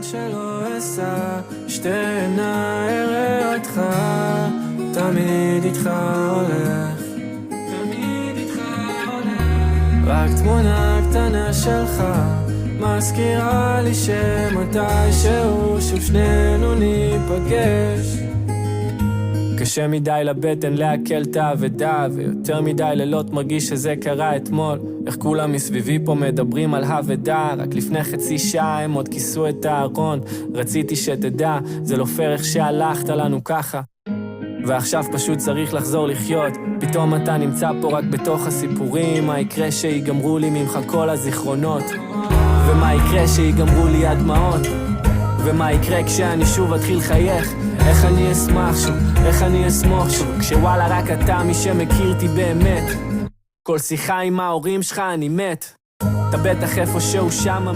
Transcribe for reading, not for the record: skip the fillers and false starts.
שלא אסע, שתי עיניי אראה אותך, תמיד איתך הולך, תמיד איתך הולך. רק תמונה קטנה שלך מזכירה לי שמתישהו שוב שנינו ניפגש. קשה מדי לבטן להקל את האבדה, ויותר מדי לילות מרגיש שזה קרה אתמול. איך כולם מסביבי פה מדברים על האבדה, רק לפני חצי שעה הם עוד כיסו את הארון. רציתי שתדע, זה לא פייר איך שהלכת לנו ככה, ועכשיו פשוט צריך לחזור לחיות. פתאום אתה נמצא פה רק בתוך הסיפורים. מה יקרה שיגמרו לי ממך כל הזיכרונות? ומה יקרה שיגמרו לי הדמעות? ומה יקרה כשאני שוב אתחיל חייך? איך אני אשמח שוב, איך אני אשמח שוב, כשוואלה רק אתה מי שמכיר אותי באמת. כל שיחה עם ההורים שלך אני מת, אתה בטח איפה שהוא שמה